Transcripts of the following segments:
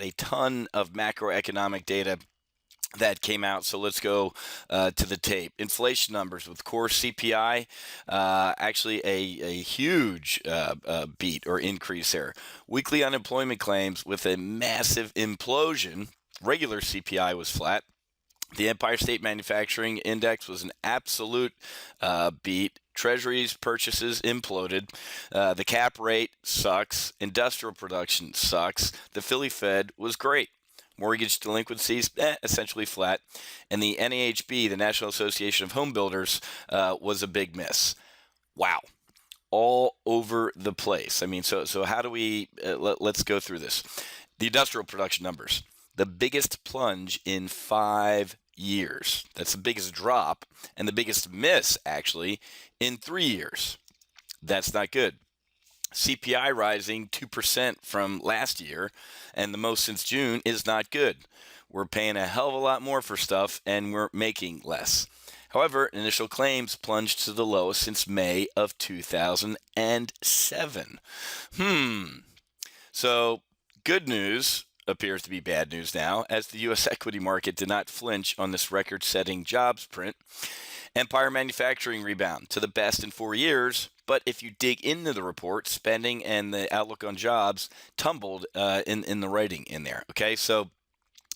got a ton of macroeconomic data that came out. So let's go to the tape. Inflation numbers with core CPI, actually a huge beat or increase there. Weekly unemployment claims with a massive implosion. Regular CPI was flat. The Empire State Manufacturing Index was an absolute beat. Treasuries purchases imploded. The cap rate sucks. Industrial production sucks. The Philly Fed was great. Mortgage delinquencies, essentially flat. And the NAHB, the National Association of Home Builders, was a big miss. Wow. All over the place. I mean, so how do we, let's go through this. The industrial production numbers, the biggest plunge in 5 years. That's the biggest drop and the biggest miss, actually, in 3 years. That's not good. CPI rising 2% from last year, and the most since June, is not good. We're paying a hell of a lot more for stuff, and we're making less. However, initial claims plunged to the lowest since May of 2007. So, good news appears to be bad news now, as the U.S. equity market did not flinch on this record-setting jobs print. Empire Manufacturing rebound to the best in 4 years, but if you dig into the report, spending and the outlook on jobs tumbled in the writing in there. Okay, so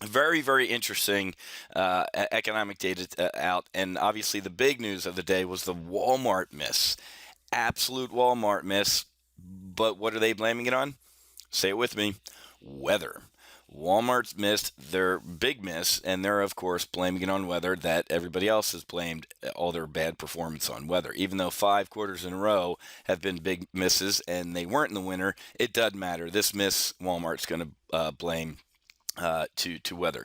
very, very interesting economic data out, and obviously the big news of the day was the Walmart miss. Absolute Walmart miss, but what are they blaming it on? Say it with me, weather. Walmart's missed their big miss, and they're, of course, blaming it on weather that everybody else has blamed all their bad performance on weather. Even though 5 quarters in a row have been big misses and they weren't in the winter, it doesn't matter. This miss, Walmart's going to blame to weather.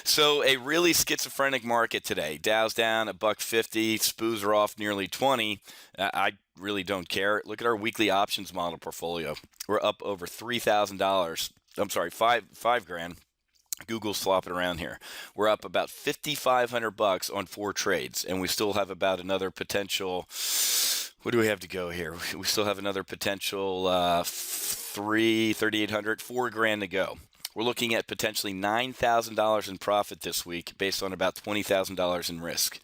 So a really schizophrenic market today. Dow's down $1.50, SPOOs are off nearly 20. I really don't care. Look at our weekly options model portfolio. We're up over $3,000. I'm sorry, five grand. Google's flopping around here. We're up about $5,500 on 4 trades, and we still have about another potential. What do we have to go here? We still have another potential $3,800, $4,000 to go. We're looking at potentially $9,000 in profit this week, based on about $20,000 in risk.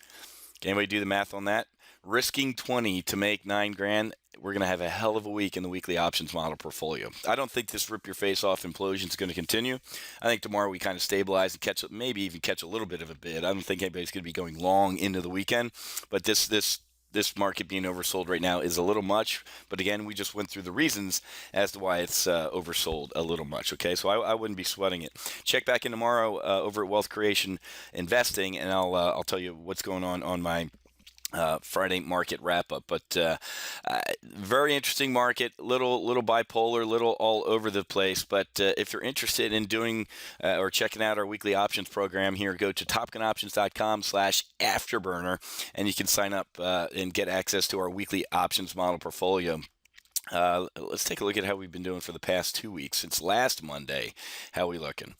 Can anybody do the math on that? Risking 20 to make $9,000. We're going to have a hell of a week in the weekly options model portfolio. I don't think this rip your face off implosion is going to continue. I think tomorrow we kind of stabilize and catch, maybe even catch a little bit of a bid. I don't think anybody's going to be going long into the weekend, but this market being oversold right now is a little much. But again, we just went through the reasons as to why it's oversold a little much. Okay, so I wouldn't be sweating it. Check back in tomorrow over at Wealth Creation Investing, and I'll tell you what's going on my Friday market wrap up. But very interesting market, little bipolar, little all over the place. But if you're interested in doing or checking out our weekly options program here, go to topgunoptions.com/afterburner, and you can sign up and get access to our weekly options model portfolio. Let's take a look at how we've been doing for the past 2 weeks. Since last Monday, how we looking?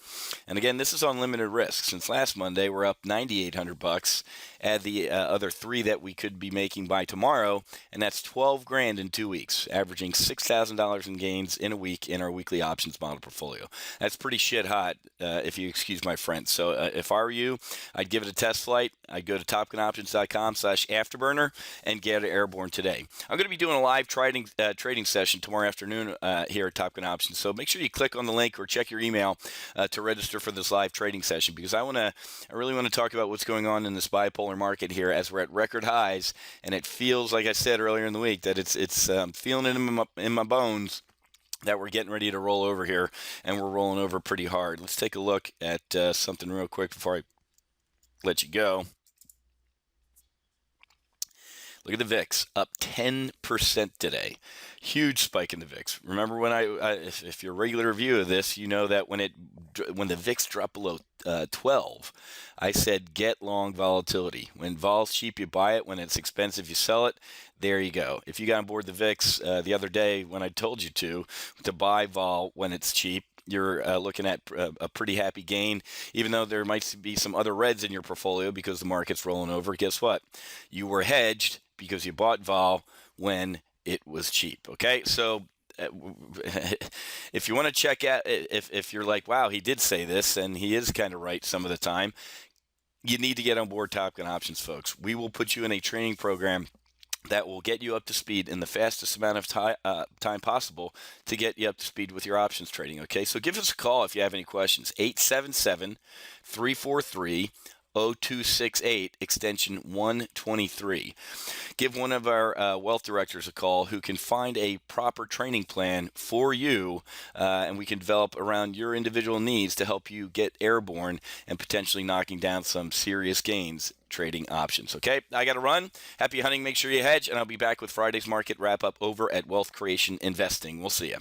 And again, this is on limited risk. Since last Monday, we're up $9,800. Add the other 3 that we could be making by tomorrow, and that's $12,000 in 2 weeks, averaging $6,000 in gains in a week in our weekly options model portfolio. That's pretty shit hot, if you excuse my French. So if I were you, I'd give it a test flight. I'd go to topgunoptions.com/afterburner and get it airborne today. I'm going to be doing a live trading session tomorrow afternoon here at Top Gun Options. So make sure you click on the link or check your email to register for this live trading session, because I really want to talk about what's going on in this bipolar market here as we're at record highs, and it feels, like I said earlier in the week, that it's feeling it in my bones that we're getting ready to roll over here, and we're rolling over pretty hard. Let's take a look at something real quick before I let you go. Look at the VIX, up 10% today. Huge spike in the VIX. Remember when if you're a regular review of this, you know that when the VIX dropped below 12, I said get long volatility. When vol's cheap, you buy it. When it's expensive, you sell it. There you go. If you got on board the VIX the other day when I told you to buy vol when it's cheap, you're looking at a pretty happy gain, even though there might be some other reds in your portfolio because the market's rolling over. Guess what? You were hedged because you bought vol when it was cheap. Okay, so if you want to check out, if you're like, wow, he did say this, and he is kind of right some of the time, you need to get on board Top Gun Options, folks. We will put you in a training program that will get you up to speed in the fastest amount of time possible to get you up to speed with your options trading, okay? So give us a call if you have any questions. 877-343-0268, extension 123. Give one of our wealth directors a call who can find a proper training plan for you, and we can develop around your individual needs to help you get airborne and potentially knocking down some serious gains trading options. Okay, I got to run. Happy hunting. Make sure you hedge, and I'll be back with Friday's market wrap up over at Wealth Creation Investing. We'll see you.